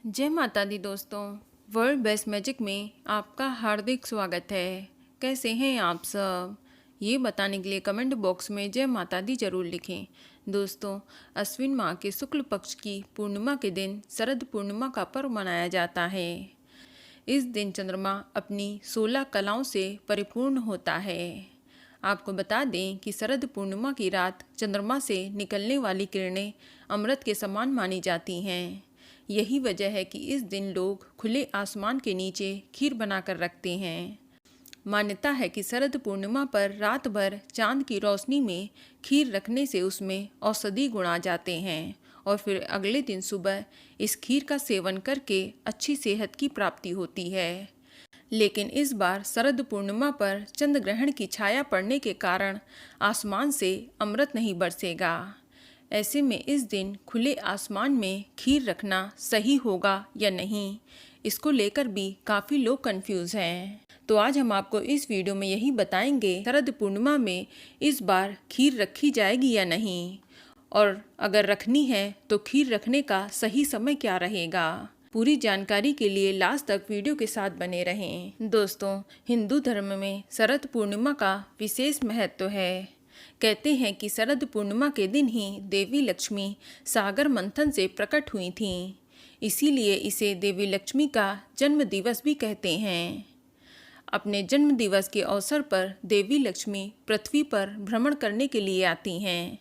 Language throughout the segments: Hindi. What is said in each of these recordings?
जय माता दी दोस्तों। वर्ल्ड बेस्ट मैजिक में आपका हार्दिक स्वागत है। कैसे हैं आप सब? ये बताने के लिए कमेंट बॉक्स में जय माता दी जरूर लिखें। दोस्तों, अश्विन माह के शुक्ल पक्ष की पूर्णिमा के दिन शरद पूर्णिमा का पर्व मनाया जाता है। इस दिन चंद्रमा अपनी 16 कलाओं से परिपूर्ण होता है। आपको बता दें कि शरद पूर्णिमा की रात चंद्रमा से निकलने वाली किरणें अमृत के समान मानी जाती हैं। यही वजह है कि इस दिन लोग खुले आसमान के नीचे खीर बनाकर रखते हैं। मान्यता है कि शरद पूर्णिमा पर रात भर चांद की रोशनी में खीर रखने से उसमें औषधि गुण आ जाते हैं और फिर अगले दिन सुबह इस खीर का सेवन करके अच्छी सेहत की प्राप्ति होती है। लेकिन इस बार शरद पूर्णिमा पर चंद्र ग्रहण की छाया पड़ने के कारण आसमान से अमृत नहीं बरसेगा। ऐसे में इस दिन खुले आसमान में खीर रखना सही होगा या नहीं, इसको लेकर भी काफ़ी लोग कंफ्यूज हैं। तो आज हम आपको इस वीडियो में यही बताएंगे शरद पूर्णिमा में इस बार खीर रखी जाएगी या नहीं, और अगर रखनी है तो खीर रखने का सही समय क्या रहेगा। पूरी जानकारी के लिए लास्ट तक वीडियो के साथ बने रहें। दोस्तों, हिंदू धर्म में शरद पूर्णिमा का विशेष महत्व है। कहते हैं कि शरद पूर्णिमा के दिन ही देवी लक्ष्मी सागर मंथन से प्रकट हुई थीं। इसीलिए इसे देवी लक्ष्मी का जन्म दिवस भी कहते हैं। अपने जन्म दिवस के अवसर पर देवी लक्ष्मी पृथ्वी पर भ्रमण करने के लिए आती हैं।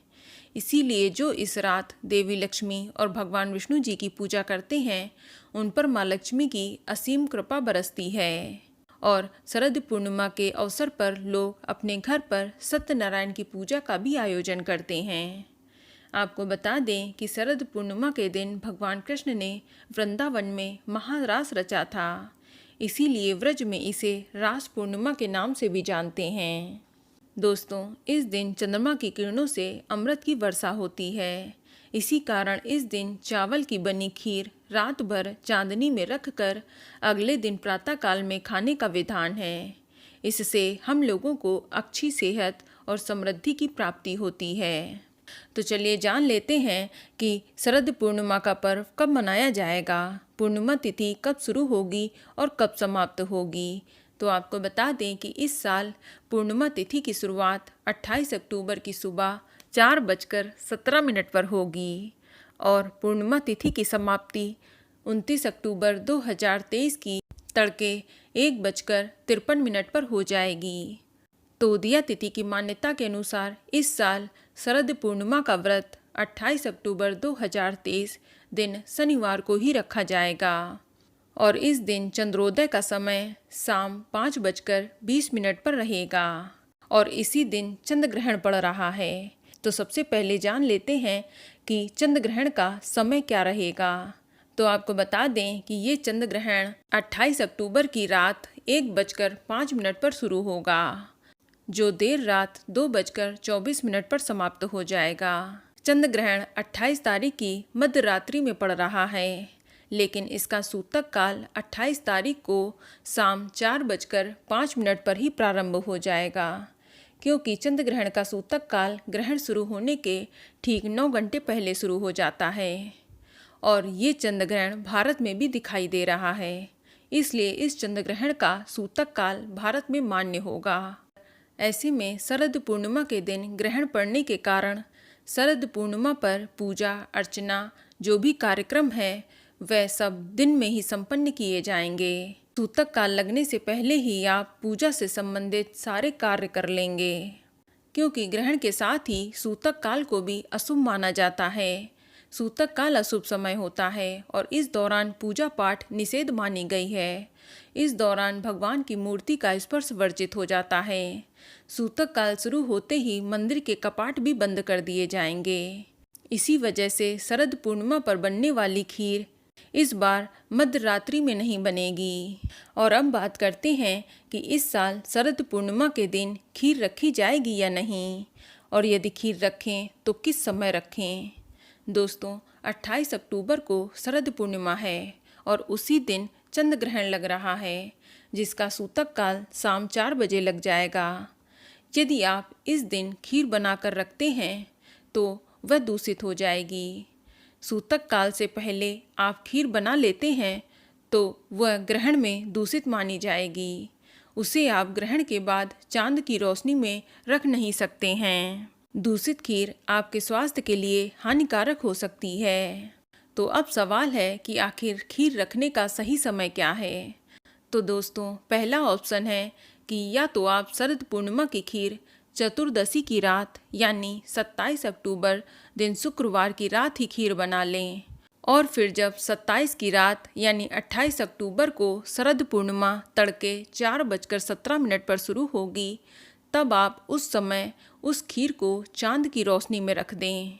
इसीलिए जो इस रात देवी लक्ष्मी और भगवान विष्णु जी की पूजा करते हैं, उन पर माँ लक्ष्मी की असीम कृपा बरसती है। और शरद पूर्णिमा के अवसर पर लोग अपने घर पर सत्यनारायण की पूजा का भी आयोजन करते हैं। आपको बता दें कि शरद पूर्णिमा के दिन भगवान कृष्ण ने वृंदावन में महारास रचा था। इसीलिए व्रज में इसे रास पूर्णिमा के नाम से भी जानते हैं। दोस्तों, इस दिन चंद्रमा की किरणों से अमृत की वर्षा होती है। इसी कारण इस दिन चावल की बनी खीर रात भर चांदनी में रखकर अगले दिन प्रातःकाल में खाने का विधान है। इससे हम लोगों को अच्छी सेहत और समृद्धि की प्राप्ति होती है। तो चलिए जान लेते हैं कि शरद पूर्णिमा का पर्व कब मनाया जाएगा, पूर्णिमा तिथि कब शुरू होगी और कब समाप्त होगी। तो आपको बता दें कि इस साल पूर्णिमा तिथि की शुरुआत 28 अक्टूबर की सुबह 4:17 पर होगी और पूर्णिमा तिथि की समाप्ति 29 अक्टूबर 2023 की तड़के 1:53 पर हो जाएगी। तोदिया तिथि की मान्यता के अनुसार इस साल शरद पूर्णिमा का व्रत 28 अक्टूबर 2023 दिन शनिवार को ही रखा जाएगा और इस दिन चंद्रोदय का समय शाम 5:20 पर रहेगा और इसी दिन चंद्र ग्रहण पड़ रहा है। तो सबसे पहले जान लेते हैं कि चंद्र ग्रहण का समय क्या रहेगा। तो आपको बता दें कि ये चंद्र ग्रहण 28 अक्टूबर की रात 1:05 पर शुरू होगा, जो देर रात 2:24 पर समाप्त हो जाएगा। चंद्र ग्रहण 28 तारीख की मध्य रात्रि में पड़ रहा है, लेकिन इसका सूतक काल 28 तारीख को शाम 4:05 पर ही प्रारंभ हो जाएगा, क्योंकि चंद्र ग्रहण का सूतक काल ग्रहण शुरू होने के ठीक 9 घंटे पहले शुरू हो जाता है और ये चंद्र ग्रहण भारत में भी दिखाई दे रहा है। इसलिए इस चंद्र ग्रहण का सूतक काल भारत में मान्य होगा। ऐसे में शरद पूर्णिमा के दिन ग्रहण पड़ने के कारण शरद पूर्णिमा पर पूजा अर्चना जो भी कार्यक्रम है वह सब दिन में ही संपन्न किए जाएंगे। सूतक काल लगने से पहले ही आप पूजा से संबंधित सारे कार्य कर लेंगे, क्योंकि ग्रहण के साथ ही सूतक काल को भी अशुभ माना जाता है। सूतक काल अशुभ समय होता है और इस दौरान पूजा पाठ निषेध मानी गई है। इस दौरान भगवान की मूर्ति का स्पर्श वर्जित हो जाता है। सूतक काल शुरू होते ही मंदिर के कपाट भी बंद कर दिए जाएंगे। इसी वजह से शरद पूर्णिमा पर बनने वाली खीर इस बार मध्य रात्रि में नहीं बनेगी। और अब बात करते हैं कि इस साल शरद पूर्णिमा के दिन खीर रखी जाएगी या नहीं, और यदि खीर रखें तो किस समय रखें। दोस्तों, 28 अक्टूबर को शरद पूर्णिमा है और उसी दिन चंद्र ग्रहण लग रहा है, जिसका सूतक काल शाम 4 बजे लग जाएगा। यदि आप इस दिन खीर बनाकर रखते हैं तो वह दूषित हो जाएगी। सूतक काल से पहले आप खीर बना लेते हैं तो वह ग्रहण में दूषित मानी जाएगी। उसे आप ग्रहण के बाद चांद की रोशनी में रख नहीं सकते हैं। दूषित खीर आपके स्वास्थ्य के लिए हानिकारक हो सकती है। तो अब सवाल है कि आखिर खीर रखने का सही समय क्या है। तो दोस्तों, पहला ऑप्शन है कि या तो आप शरद पूर्णिमा की खीर चतुर्दशी की रात यानी 27 अक्टूबर दिन शुक्रवार की रात ही खीर बना लें, और फिर जब 27 की रात यानी 28 अक्टूबर को शरद पूर्णिमा तड़के 4:17 पर शुरू होगी, तब आप उस समय उस खीर को चांद की रोशनी में रख दें,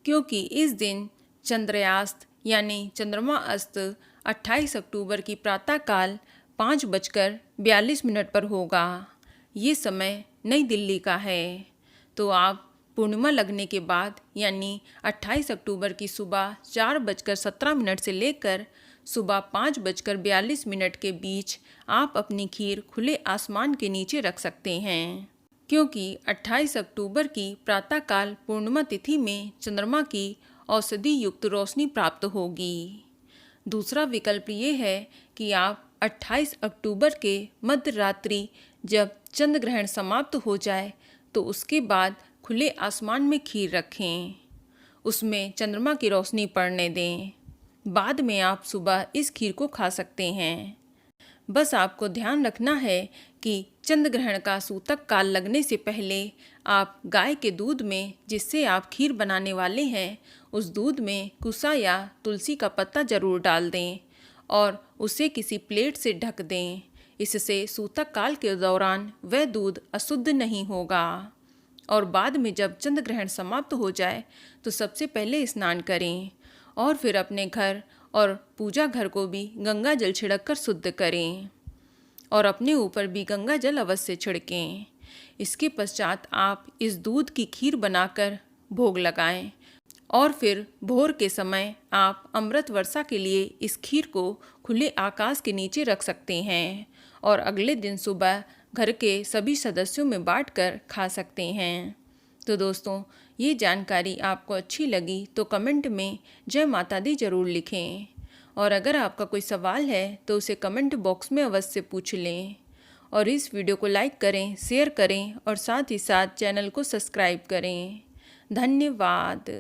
क्योंकि इस दिन चंद्रयास्त यानी चंद्रमा अस्त 28 अक्टूबर की प्रातःकाल 5:42 पर होगा। ये समय नई दिल्ली का है। तो आप पूर्णिमा लगने के बाद यानी 28 अक्टूबर की सुबह 4:17 से लेकर सुबह 5:42 के बीच आप अपनी खीर खुले आसमान के नीचे रख सकते हैं, क्योंकि 28 अक्टूबर की प्रातःकाल पूर्णिमा तिथि में चंद्रमा की औषधि युक्त रोशनी प्राप्त होगी। दूसरा विकल्प ये है कि आप 28 अक्टूबर के मध्य रात्रि जब चंद्र ग्रहण समाप्त हो जाए तो उसके बाद खुले आसमान में खीर रखें, उसमें चंद्रमा की रोशनी पड़ने दें। बाद में आप सुबह इस खीर को खा सकते हैं। बस आपको ध्यान रखना है कि चंद्र ग्रहण का सूतक काल लगने से पहले आप गाय के दूध में जिससे आप खीर बनाने वाले हैं उस दूध में कुसा या तुलसी का पत्ता जरूर डाल दें और उसे किसी प्लेट से ढक दें। इससे सूतक काल के दौरान वह दूध अशुद्ध नहीं होगा। और बाद में जब चंद्र ग्रहण समाप्त हो जाए तो सबसे पहले स्नान करें और फिर अपने घर और पूजा घर को भी गंगा जल छिड़क कर शुद्ध करें और अपने ऊपर भी गंगा जल अवश्य छिड़कें। इसके पश्चात आप इस दूध की खीर बनाकर भोग लगाएं और फिर भोर के समय आप अमृत वर्षा के लिए इस खीर को खुले आकाश के नीचे रख सकते हैं और अगले दिन सुबह घर के सभी सदस्यों में बांटकर खा सकते हैं। तो दोस्तों, ये जानकारी आपको अच्छी लगी तो कमेंट में जय माता दी जरूर लिखें, और अगर आपका कोई सवाल है तो उसे कमेंट बॉक्स में अवश्य पूछ लें। और इस वीडियो को लाइक करें, शेयर करें और साथ ही साथ चैनल को सब्सक्राइब करें। धन्यवाद।